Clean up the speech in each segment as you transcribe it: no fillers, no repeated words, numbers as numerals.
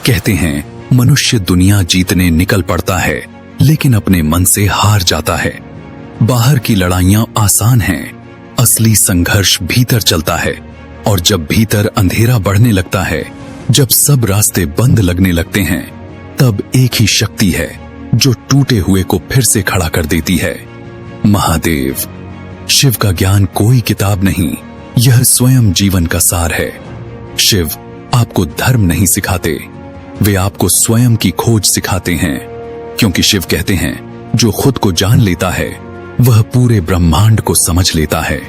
कहते हैं मनुष्य दुनिया जीतने निकल पड़ता है, लेकिन अपने मन से हार जाता है। बाहर की लड़ाइयां आसान हैं, असली संघर्ष भीतर चलता है। और जब भीतर अंधेरा बढ़ने लगता है, जब सब रास्ते बंद लगने लगते हैं, तब एक ही शक्ति है जो टूटे हुए को फिर से खड़ा कर देती है, महादेव। शिव का ज्ञान कोई किताब नहीं, यह स्वयं जीवन का सार है। शिव आपको धर्म नहीं सिखाते, वे आपको स्वयं की खोज सिखाते हैं, क्योंकि शिव कहते हैं जो खुद को जान लेता है वह पूरे ब्रह्मांड को समझ लेता है।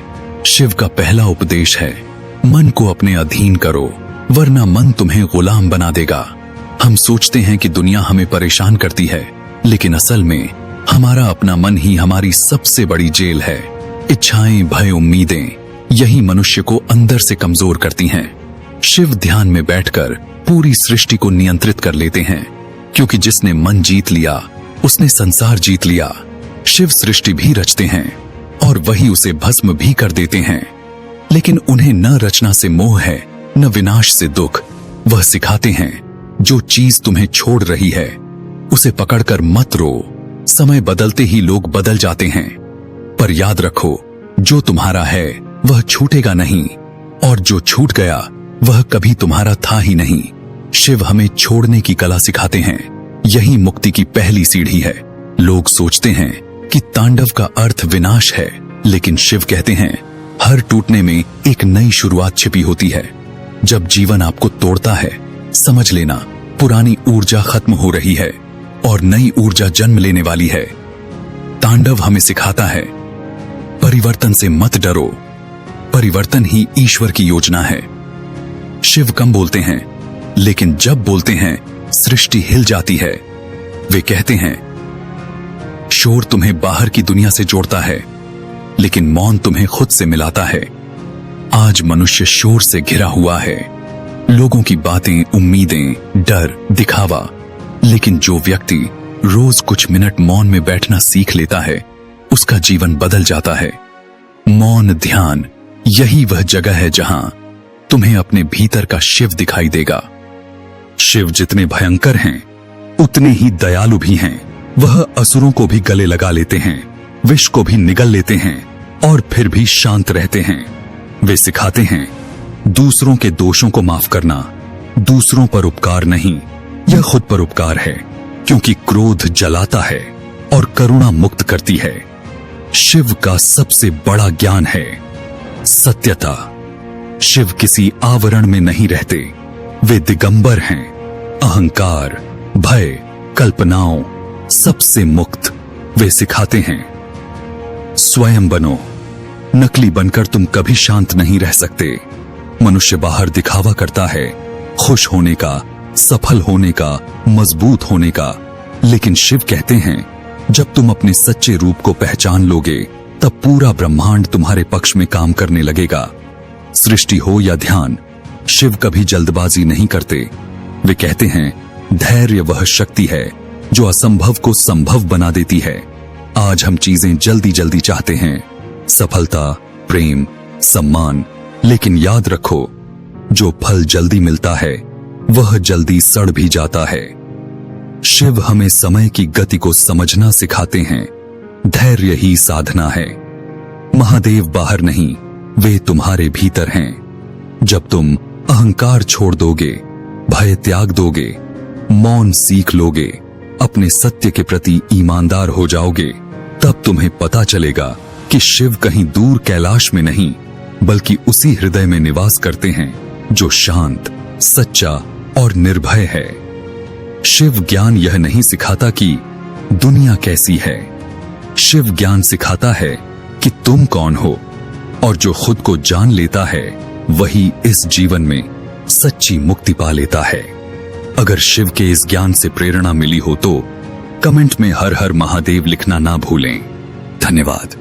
शिव का पहला उपदेश है, मन को अपने अधीन करो, वरना मन तुम्हें गुलाम बना देगा। हम सोचते हैं कि दुनिया हमें परेशान करती है, लेकिन असल में हमारा अपना मन ही हमारी सबसे बड़ी जेल है। इच्छाएं, भय, उम्मीदें, यही मनुष्य को अंदर से कमजोर करती हैं। शिव ध्यान में बैठकर पूरी सृष्टि को नियंत्रित कर लेते हैं, क्योंकि जिसने मन जीत लिया उसने संसार जीत लिया। शिव सृष्टि भी रचते हैं और वही उसे भस्म भी कर देते हैं, लेकिन उन्हें न रचना से मोह है, न विनाश से दुख। वह सिखाते हैं जो चीज तुम्हें छोड़ रही है उसे पकड़कर मत रो। समय बदलते ही लोग बदल जाते हैं, पर याद रखो जो तुम्हारा है वह छूटेगा नहीं, और जो छूट गया वह कभी तुम्हारा था ही नहीं। शिव हमें छोड़ने की कला सिखाते हैं, यही मुक्ति की पहली सीढ़ी है। लोग सोचते हैं कि तांडव का अर्थ विनाश है, लेकिन शिव कहते हैं हर टूटने में एक नई शुरुआत छिपी होती है। जब जीवन आपको तोड़ता है, समझ लेना पुरानी ऊर्जा खत्म हो रही है और नई ऊर्जा जन्म लेने वाली है। तांडव हमें सिखाता है परिवर्तन से मत डरो, परिवर्तन ही ईश्वर की योजना है। शिव कम बोलते हैं, लेकिन जब बोलते हैं सृष्टि हिल जाती है। वे कहते हैं शोर तुम्हें बाहर की दुनिया से जोड़ता है, लेकिन मौन तुम्हें खुद से मिलाता है। आज मनुष्य शोर से घिरा हुआ है, लोगों की बातें, उम्मीदें, डर, दिखावा, लेकिन जो व्यक्ति रोज कुछ मिनट मौन में बैठना सीख लेता है उसका जीवन बदल जाता है। मौन ध्यान, यही वह जगह है जहां तुम्हें अपने भीतर का शिव दिखाई देगा। शिव जितने भयंकर हैं उतने ही दयालु भी हैं। वह असुरों को भी गले लगा लेते हैं, विष को भी निगल लेते हैं और फिर भी शांत रहते हैं। वे सिखाते हैं दूसरों के दोषों को माफ करना, दूसरों पर उपकार नहीं, यह खुद पर उपकार है, क्योंकि क्रोध जलाता है और करुणा मुक्त करती है। शिव का सबसे बड़ा ज्ञान है सत्यता। शिव किसी आवरण में नहीं रहते, वे दिगंबर हैं, अहंकार, भय, कल्पनाओं सबसे मुक्त। वे सिखाते हैं स्वयं बनो, नकली बनकर तुम कभी शांत नहीं रह सकते। मनुष्य बाहर दिखावा करता है खुश होने का, सफल होने का, मजबूत होने का, लेकिन शिव कहते हैं जब तुम अपने सच्चे रूप को पहचान लोगे तब पूरा ब्रह्मांड तुम्हारे पक्ष में काम करने लगेगा। सृष्टि हो या ध्यान, शिव कभी जल्दबाजी नहीं करते। वे कहते हैं धैर्य वह शक्ति है जो असंभव को संभव बना देती है। आज हम चीजें जल्दी जल्दी चाहते हैं, सफलता, प्रेम, सम्मान, लेकिन याद रखो जो फल जल्दी मिलता है वह जल्दी सड़ भी जाता है। शिव हमें समय की गति को समझना सिखाते हैं, धैर्य ही साधना है। महादेव बाहर नहीं, वे तुम्हारे भीतर हैं। जब तुम अहंकार छोड़ दोगे, भय त्याग दोगे, मौन सीख लोगे, अपने सत्य के प्रति ईमानदार हो जाओगे, तब तुम्हें पता चलेगा कि शिव कहीं दूर कैलाश में नहीं बल्कि उसी हृदय में निवास करते हैं जो शांत, सच्चा और निर्भय है। शिव ज्ञान यह नहीं सिखाता कि दुनिया कैसी है, शिव ज्ञान सिखाता है कि तुम कौन हो, और जो खुद को जान लेता है वही इस जीवन में सच्ची मुक्ति पा लेता है। अगर शिव के इस ज्ञान से प्रेरणा मिली हो तो कमेंट में हर हर महादेव लिखना ना भूलें। धन्यवाद।